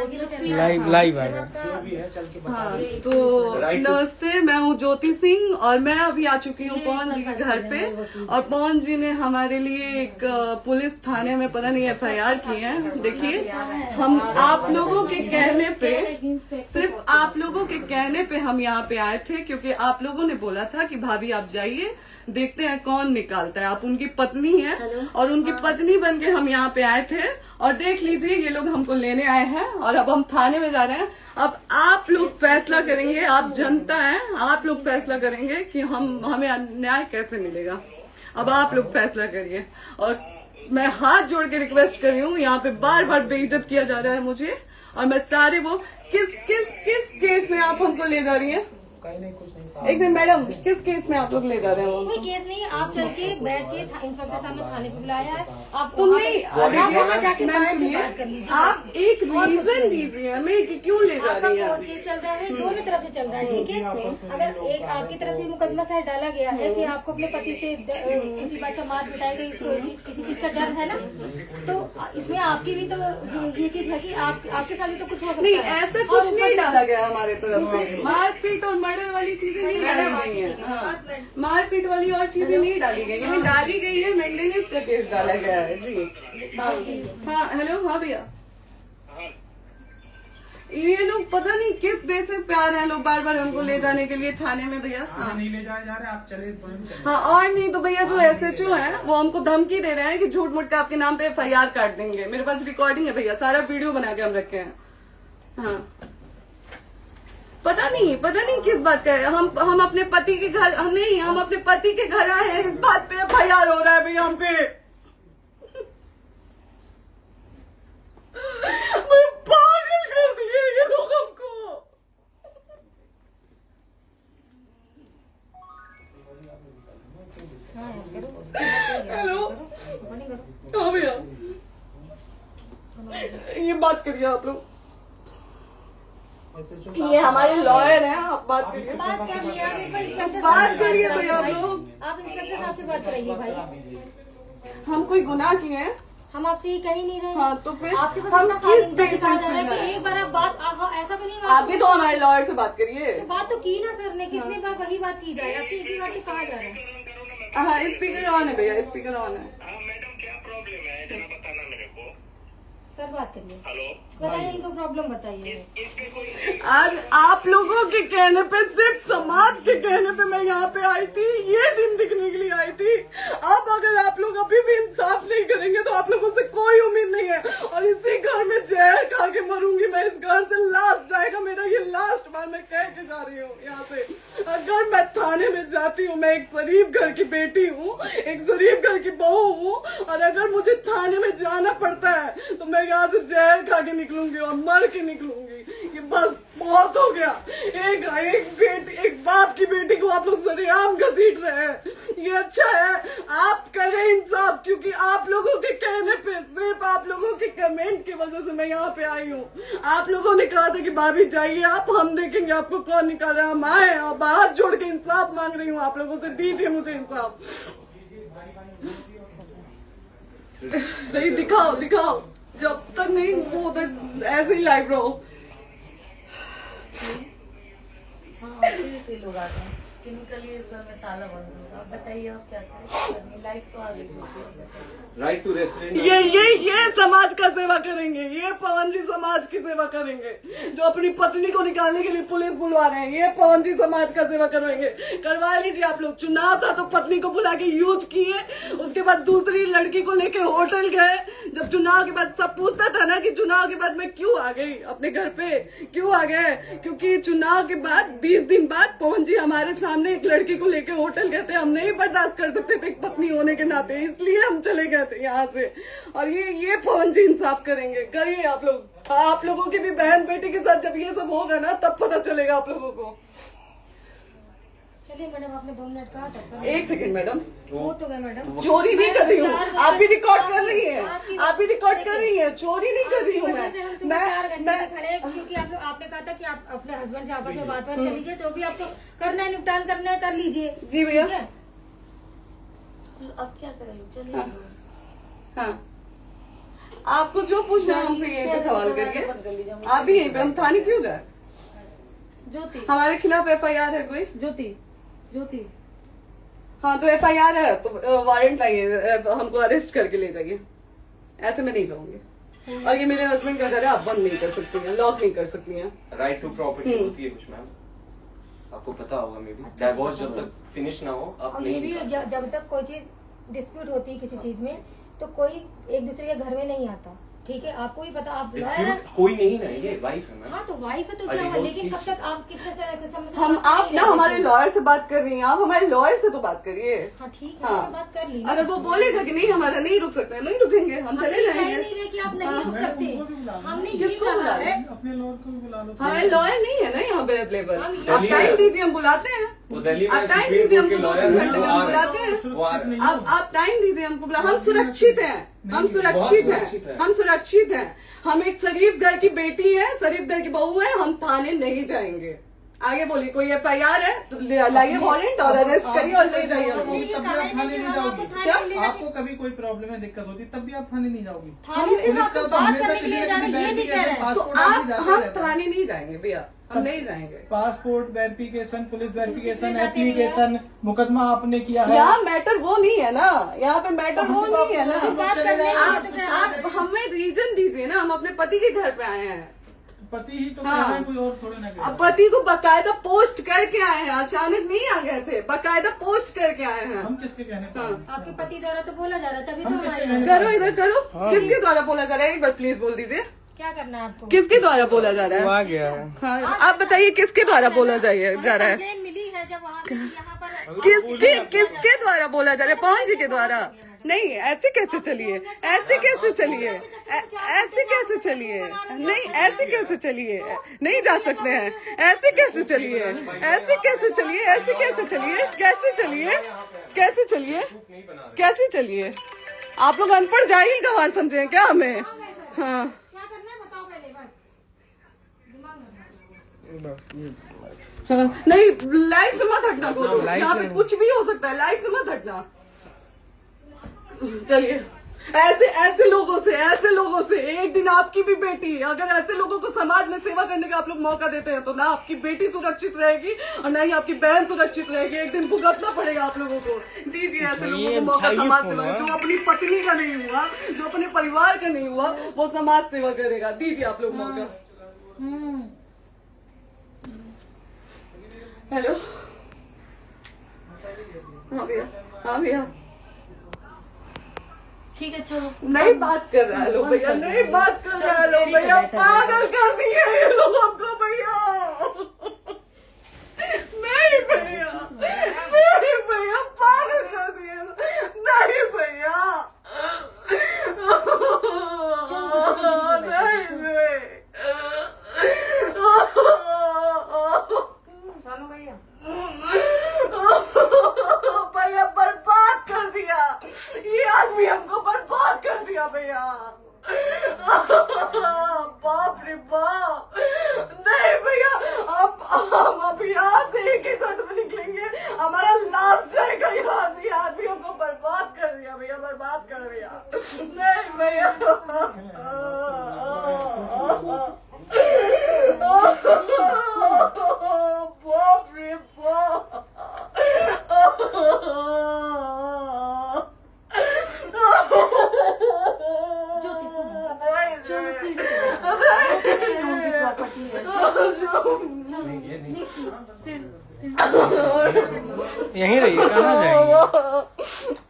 Live आएगा। हाँ, तो नमस्ते, मैं हूँ ज्योति सिंह और मैं अभी आ चुकी हूँ पवन जी के घर पे। और पवन जी ने हमारे लिए एक पुलिस थाने में पता नहीं FIR की है। देखिए, हम आप लोगों के कहने पे, सिर्फ आप लोगों के कहने पे हम यहाँ पे आए थे, क्योंकि आप लोगों ने बोला था कि भाभी आप जाइए, देखते हैं कौन निकालता है। आप उनकी पत्नी हैं और उनकी पत्नी बन के हम यहाँ पे आए थे। और देख लीजिए, ये लोग हमको लेने आए हैं और अब हम थाने में जा रहे हैं। अब आप लोग फैसला करेंगे, आप जनता हैं, आप लोग फैसला करेंगे कि हमें न्याय कैसे मिलेगा। अब आप लोग फैसला करिए। और मैं हाथ जोड़ के रिक्वेस्ट कर रही हूँ, यहाँ पे बार बार बेइज्जत किया जा रहा है मुझे। और मैं सारे वो किस केस में आप हमको ले जा रही हैं? एक दिन मैडम, किस केस में आप लोग ले जा रहे हो? कोई केस नहीं, आप चल के बैठ के इंस्पेक्टर साहब ने थाने पे बुलाया है। आप वहाँ जाके बात कर लीजिए। आप एक रीजन दीजिए हमें कि क्यों ले जा रही है। कोर्ट केस चल रहा है, दोनों तरफ से चल रहा है, ठीक है। अगर एक आपकी तरफ से मुकदमा शायद डाला गया है कि आपको अपने पति से किसी बात का मार पिटाई गई, किसी चीज का डर है ना, तो इसमें आपकी भी तो ये चीज है कि आपके साथ भी तो कुछ हो सकता है। नहीं, ऐसा कुछ नहीं डाला गया हमारे तरफ से। मारपीट और मर्डर वाली चीजें नहीं डाली गई है। हाँ, मारपीट वाली और चीजें नहीं डाली गई है। डाली गई है मेंटेनेंस का केस डाला गया है जी। हाँ हेलो, हाँ भैया, ये लोग पता नहीं किस बेसिस पे आ रहे हैं लोग बार बार हमको ले जाने के लिए थाने में। भैया हाँ, नहीं ले जाए जा रहे, आप चले। हाँ, और नहीं तो भैया जो SHO है वो हमको धमकी दे रहे हैं कि झूठ मूठ के आपके नाम पे FIR काट देंगे। मेरे पास रिकॉर्डिंग है भैया, सारा वीडियो बना के हम रखे हैं। हाँ, पता नहीं किस बात का है। हम अपने पति के घर, हम अपने पति के घर आए हैं, इस बात पे FIR हो रहा है भैया हम पे। पागल कर दिए ये लोग हमको। हेलो, हाँ भैया, ये बात करिए आप लोग। ये हमारे लॉयर हैं, आप बात करिए। बात कर लिया, बात करिए भैया आप लोग। आप इंस्पेक्टर साहब से बात कराइए भाई। हम कोई गुनाह किए हैं? हम आपसे ये कह ही नहीं रहे। हाँ, तो फिर आपसे बस हम इतना किस सारी सिखाया जा रहा है बेसिस कि पे एक बार आप बात ऐसा तो नहीं। आप भी तो हमारे लॉयर से बात करिए। तो बात तो की ना सर ने, कितनी बार वही बात की जाए, आपसे एक ही बार तो कहा जा रहा है। हाँ, स्पीकर ऑन है भैया, स्पीकर ऑन है। मैडम क्या प्रॉब्लम है जरा बताना मेरे को। सर बात करिए, हेलो, बताइए इनको प्रॉब्लम बताइए। इसके कोई आज आप लोगों के कहने पे, सिर्फ समाज के कहने पे मैं यहाँ पे आई थी, ये दिन दिखने के लिए आई थी। अब अगर आप लोग अभी भी इंसाफ नहीं करेंगे तो आप लोगों से कोई उम्मीद नहीं है। और इसी घर में जहर खा के मरूंगी मैं। इस घर से लास्ट जाएगा मेरा, ये लास्ट बार मैं कह के जा रही हूँ यहाँ से। अगर मैं थाने में जाती हूँ, मैं एक शरीफ घर की बेटी हूँ, एक शरीफ घर की बहू हूँ, और अगर मुझे थाने में जाना पड़ता है तो मैं यहाँ से जहर खा के निकलूंगी और मर के निकलूंगी। ये बस बहुत हो गया। एक बाप की बेटी को आप लोग सरेआम घसीट रहे हैं। ये अच्छा है? आप करें इंसाफ, क्योंकि आप लोगों के कहने पे, सिर्फ आप लोगों के कमेंट की वजह से मैं यहाँ पे आई हूँ। आप लोगों ने कहा था कि भाभी जाइए आप, हम देखेंगे आपको कौन निकाल रहा है। हम आए और हाथ जोड़ के इंसाफ मांग रही हूँ आप लोगों से, दीजिए मुझे इंसाफ। नहीं, दिखाओ, जब तक नहीं वो उधर ऐसे ही लाइव रहो। हाँ, फिर से लोग आ गए कि निकलिए, इस घर में ताला बंद होगा। आप बताइए आप क्या करें, लाइफ तो आ गई। Right to restaurant. ये समाज का सेवा करेंगे, ये पवन जी समाज की सेवा करेंगे। जो अपनी पत्नी को निकालने के लिए पुलिस बुलवा रहे हैं, ये पवन जी समाज का सेवा करेंगे। करवा लीजिए आप लोग। चुनाव था तो पत्नी को बुला के यूज किए, उसके बाद दूसरी लड़की को लेके होटल गए। जब चुनाव के बाद सब पूछता था ना कि चुनाव के बाद मैं क्यों आ गई अपने घर पे, क्यों आ गए, क्योंकि चुनाव के बाद 20 दिन बाद पवन जी हमारे सामने एक लड़की को लेके होटल गए थे। हम नहीं बर्दाश्त कर सकते थे एक पत्नी होने के नाते, इसलिए हम चले गए थे यहाँ से। और ये पवन जी इंसाफ करेंगे। करिए आप लोग। आप लोगों की भी बहन बेटी के साथ जब ये सब होगा ना, तब पता चलेगा आप लोगों को। चलिए मैडम, आपने 2 मिनट कहा था। एक सेकंड मैडम, वो तो गए मैडम। चोरी नहीं कर रही हूँ, आप भी रिकॉर्ड कर रही हैं, आप भी रिकॉर्ड कर रही हैं। चोरी नहीं कर रही हूँ मैं 4 घंटे से खड़े हैं, क्योंकि आपने कहा था कि आप अपने हस्बैंड से आपस में बात कर लीजिए, जो भी आपको करना है, निपटान करना है, कर लीजिए। जी भैया। अब क्या करें, चलिए। हाँ, आपको जो पूछना है हमसे यहीं पे सवाल बंद कर करिए। लीजिए, मुझे आप भी यहीं पे, हम थाने क्यों जाए? ज्योति हमारे खिलाफ FIR है कोई? ज्योति हाँ तो FIR है तो वारंट लाइए, हमको अरेस्ट करके ले जाइए। ऐसे मैं नहीं जाऊंगी। और ये मेरे हस्बैंड का घर है, आप बंद नहीं कर सकती हैं, लॉक नहीं कर सकती हैं। राइट टू प्रॉपर्टी होती है कुछ मैम, आपको पता होगा मे बी। डाइवोर्स जब तक फिनिश ना हो आप और ये नहीं भी जब तक कोई चीज डिस्प्यूट होती है किसी चीज में, तो कोई एक दूसरे के घर में नहीं आता, ठीक है? आपको भी पता, आप डिस्प्यूट कोई नहीं ना, ये वाइफ है मैम। हाँ तो वाइफ है तो क्या हुआ, लेकिन कब तक आप कितने समय से हम साथ आप नहीं ना रह हमारे सकते? लॉयर से बात कर रही हैं, आप हमारे लॉयर से तो बात करिए। हाँ ठीक है, हाँ। मैंने बात कर ली। अगर वो बोलेगा कि नहीं हमारा नहीं रुक सकते, नहीं रुकेंगे, हम चले कह जाएंगे। नहीं रहे कि आप नहीं रुक सकते, हमने ये किसको कहा बुला है। अपने लॉयर को भी बुला लो। हमारे लॉयर नहीं है ना यहाँ पे अवेलेबल। हम आप दिल्ली टाइम में- दीजिए, हम बुलाते हैं। वो दिल्ली में आप टाइम सुप्रीम दीजिए कोर्ट के हमको, 2-3 लॉयर घंटे हैं, में वो हम आ बुलाते रहे हैं। हैं, वो आ रहे हैं। आप टाइम दीजिए हमको, हम सुरक्षित हैं, हम सुरक्षित सुरक्षित हैं, हैं। हम सुरक्षित हैं। हम एक शरीफ घर की बेटी है, शरीफ घर की बहू है, हम थाने नहीं जाएंगे। आगे बोलिए, कोई FIR है तो लाइए वारंट और अरेस्ट करिए और ले जाइए हमको। ये तब भी कहा आप है थाने कि नहीं हम जाओगी। आपको थाने क्या? ले जाके- आपको कभी कोई प्रॉब्लम है, दिक्कत होती, तब भी आप थाने नहीं जाओगी। थाने से पुलिस आप का तो तो बात हमेशा करने के किसी लिए न जा किसी रहे हैं, ये नहीं कह रहे हैं। तो पासपोर्ट आप आदि जाते हम रहता है। थाने नहीं जाएंगे भैया, हम नहीं जाएंगे। पासपोर्ट वेरिफिकेशन, पुलिस वेरिफिकेशन, इसमें जाते नहीं है। एप्लीकेशन, मुकदमा आपने किया है। यहाँ मैटर वो नहीं है ना, यहाँ पे मैटर वो नहीं है ना। बात करने के लिए आप तो फिर आप हमें रीजन दीजिए ना, हम अपने पति के घर पे आए हैं। पति ही तो हाँ। कह रहे हैं, कोई और थोड़े ना कह रहे अब हैं। पति को बकायदा पोस्ट करके आए हैं, अचानक नहीं आ गए थे, बकायदा पोस्ट करके आए हैं। हम किसके कहने पर आए? आपके पति द्वारा तो बोला जा रहा है, तभी तो हम हम किसके आए कहने हैं। करो इधर करो, किसके द्वारा बोला जा रहा है, एक बार प्लीज बोल दीजिए, क्या करना है आपको? किसके द्वारा बोला जा रहा है? गया है। हाँ, आप बताइए किसके द्वारा बोला जा रहा है? कंप्लेन मिली है जब वहाँ से यहाँ पर किसके द्वारा बोला जा रहा है? पवन जी के द्वारा? नहीं, ऐसे कैसे चलिए, ऐसे कैसे चलिए, ऐसे कैसे चलिए, नहीं ऐसे कैसे चलिए, नहीं जा सकते हैं, ऐसे कैसे चलिए, ऐसे कैसे चलिए, ऐसे कैसे चलिए, कैसे चलिए, कैसे चलिए, कैसे चलिए? आप लोग अनपढ़ जाहिल गंवार समझे हैं क्या हमें? हाँ क्या करना है बताओ पहले, बस दिमाग में बस ये हाँ, नहीं लाइफ से मत हटना, बोलो यहाँ पे कुछ भी हो सकता है, लाइफ से मत हटना। चलिए, ऐसे लोगों से एक दिन आपकी भी बेटी, अगर ऐसे लोगों को समाज में सेवा करने का आप लोग मौका देते हैं तो ना आपकी बेटी सुरक्षित रहेगी और ना ही आपकी बहन सुरक्षित रहेगी। एक दिन भुगतना पड़ेगा आप लोगों को। दीजिए ऐसे लोगों को मौका समाज सेवा का, जो अपनी पत्नी का नहीं हुआ, जो अपने परिवार का नहीं हुआ, वो समाज सेवा करेगा। दीजिए आप लोग मौका। हेलो, हाँ भैया, हाँ भैया, ठीक है चलो। नहीं बात कर रहा है लोग भैया, नहीं बात कर रहा है लोग भैया, पागल कर दिए ये लोग हमको भैया। नहीं भैया, नहीं भैया, पागल कर दिए, नहीं भैया, नहीं चलो भैया, भैया बर्बाद कर दिया ये आदमी, हमको बर्बाद कर दिया भैया। बाप रे बाप, नहीं भैया, हम अभी यहाँ से एक ही शर्ट में निकलेंगे, हमारा लास्ट जाएगा यहाँ से। ये आदमी हमको बर्बाद कर दिया भैया, बर्बाद कर दिया। नहीं भैया, बाप रे बाप, ज्योति सुनो, नहीं, चलो सीढ़ी पे नहीं, प्रॉपर्टी है, चलो यहीं रहिए, कहाँ जाएंगे?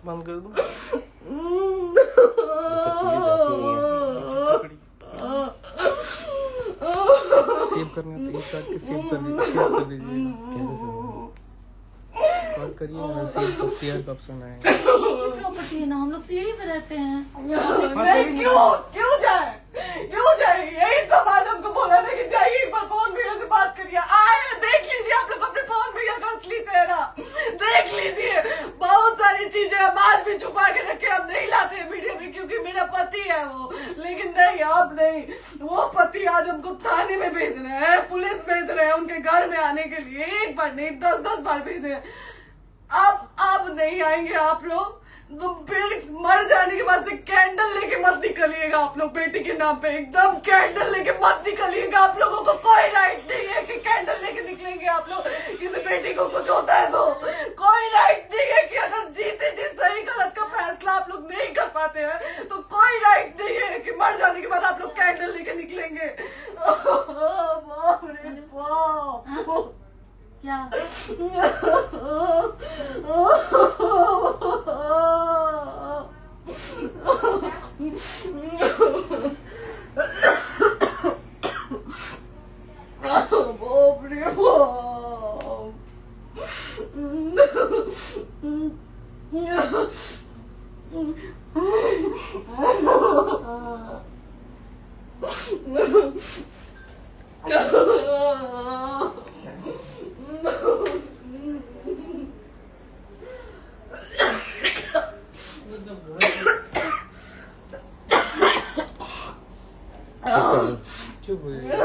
बंद कर दूं? सेव करना तो एक काट के सेव कर दीजिए। कॉल करिए ना, सेव शेयर का ऑप्शन आएगा। प्रॉपर्टी है ना, हम लोग सीढ़ी पे रहते हैं। नहीं, क्यों जाए, क्यों जाए? यही समाज हमको बोला था कि जाइए एक बार पवन भैया से बात करिए। आए, देख लीजिए आप लोग अपने पवन भैया का असली चेहरा, देख लीजिए। बहुत सारी चीजें हम आज भी छुपा के रखे, हम नहीं लाते वीडियो में क्योंकि मेरा पति है वो, लेकिन नहीं, आप नहीं। वो पति आज हमको थाने में भेज रहे हैं, पुलिस भेज रहे हैं उनके घर में आने के लिए, एक बार नहीं 10-10 बार भेजे हैं। अब नहीं आएंगे आप लोग, तो फिर मर जाने के बाद से कैंडल लेके मत निकलिएगा आप लोग बेटी के नाम पे, एकदम कैंडल लेके मत निकलिएगा। आप लोगों को कोई राइट नहीं है कि कैंडल लेके निकलेंगे आप लोग। किसी बेटी को कुछ होता है तो कोई राइट नहीं है कि अगर जीते जी सही गलत का फैसला आप लोग नहीं कर पाते हैं तो कोई राइट नहीं है कि मर जाने के बाद आप लोग कैंडल लेके निकलेंगे। बाप रे बाप। क्या बाप रे चुप हो जाइए।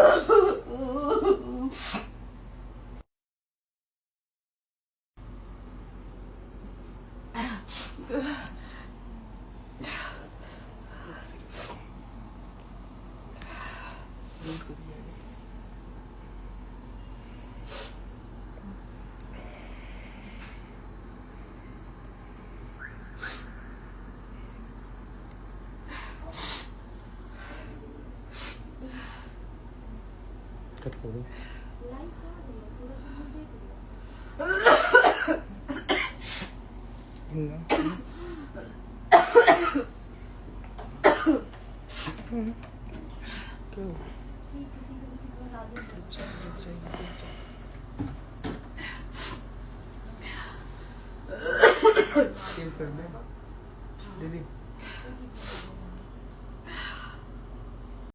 कट कर दो। कर दे दीदी।